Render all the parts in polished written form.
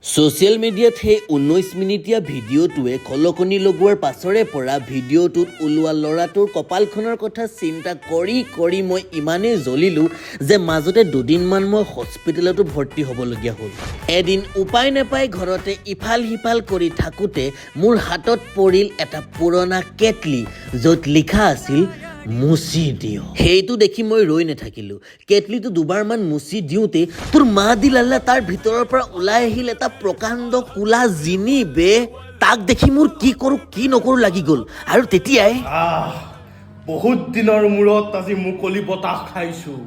Social মিডিয়াত সেই 19 মিনিটীয়া ভিডিঅ'টোৱে খলকনি লগোৱাৰ পাছৰে পৰা ভিডিঅ'টোত ওলোৱা ল'ৰাটোৰ কপালখনৰ কথা চিন্তা কৰি মই ইমানেই জ্বলিলোঁ যে মাজতে দুদিনমান মই হস্পিটেলতো ভৰ্তি হ'বলগীয়া হ'ল। এদিন উপায় নাপাই ঘৰতে ইফাল সিফাল কৰি থাকোঁতে মোৰ হাতত পৰিল এটা পুৰণা কেটলি, য'ত লিখা আছিল মুচি দিওঁ। সেইটো দেখি মই ৰৈ নাথাকিলোঁ। কেটলিটো দুবাৰমান মুচি দিওঁতে তোৰ মা দিলাল্লা তাৰ ভিতৰৰ পৰা ওলাই আহিল এটা প্ৰকাণ্ড কোলা জিনি বে। তাক দেখি মোৰ কি কৰোঁ কি নকৰোঁ লাগি গ'ল। আৰু তেতিয়াই বহুত দিনৰ মূৰত আজি মুকলি বতাহ খাইছোঁ।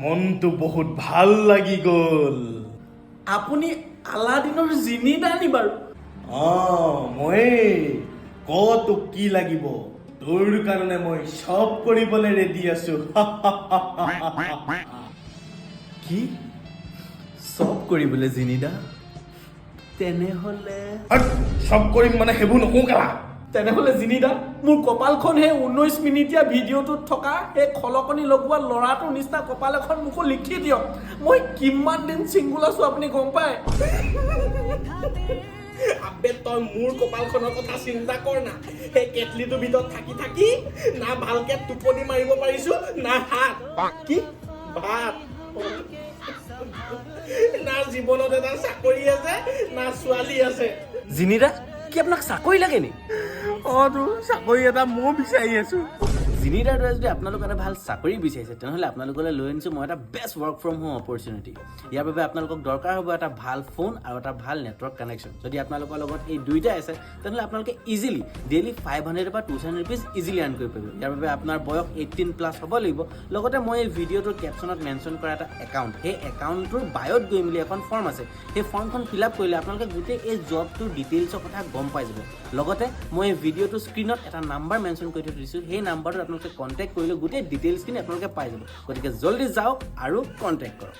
মনটো বহুত ভাল লাগি গ'ল। আপুনি আলাদিনৰ জিনি দানি বাৰু? ময়ে ক তোক কি লাগিব, তোৰ কাৰণে মই চব কৰিবলৈ ৰেডি আছো। কি চব কৰিবলৈ জিনিদা? তেনেহ'লে চব কৰিম মানে সেইবোৰ নকওঁ কেলা। তেনেহ'লে জিনিদা, মোৰ কপালখন সেই 19 মিনিটীয়া ভিডিঅ'টোত থকা সেই খলকনি লগোৱা ল'ৰাটোৰ নিচিনা কপাল এখন মোকো লিখি দিয়ক। মই কিমান দিন চিংগুল আছো আপুনি গম পায়? আবে তই মোৰ কপালখনৰ কথা চিন্তা কৰ না। সেই কেটলিটোৰ ভিতৰত থাকি থাকি না ভালকে টোপনি মাৰিব পাৰিছো, না হাত কি ভাত, না জীৱনত এটা চাকৰি আছে, না ছোৱালী আছে। জিনিদা, কি আপোনাক চাকৰি লাগে নি? তোৰ চাকৰি এটা মই বিচাৰি আছো। জিনিদাৰ দৰে যদি আপোনালোক এটা ভাল চাকৰি বিচাৰিছে তেনেহ'লে আপোনালোকলৈ লৈ আনিছোঁ মই এটা best work from home opportunity. ইয়াৰ বাবে আপোনালোকক দৰকাৰ হ'ব এটা ভাল ফোন আৰু এটা ভাল নেটৱৰ্ক কানেকশ্যন। যদি আপোনালোকৰ লগত এই দুইটা আছে তেনেহ'লে আপোনালোকে ইজিলি ডেইলি 500 বা 200 ৰুপিজ ইজিলি আৰ্ণ কৰিব পাৰিব। ইয়াৰ বাবে আপোনাৰ বয়স 18+ হ'ব লাগিব। লগতে মই এই ভিডিঅ'টোৰ কেপশ্যনত মেনশ্যন কৰা এটা একাউণ্ট, সেই একাউণ্টটোৰ বায়'ত গৈ মেলি এখন ফৰ্ম আছে, সেই ফৰ্মখন ফিল আপ কৰিলে আপোনালোকে গোটেই এই জবটোৰ ডিটেইলছৰ কথা গম পাই যাব। লগতে মই এই ভিডিঅ'টোৰ স্ক্ৰীণত এটা নাম্বাৰ মেনশ্যন কৰি থৈ দিছোঁ, সেই নাম্বাৰটোত আপোনালোকে কণ্টেক্ট কৰিলে গোটেই ডিটেইলছখিনি আপোনালোকে পাই যাব। গতিকে জল্দি যাওক আৰু কণ্টেক্ট কৰক।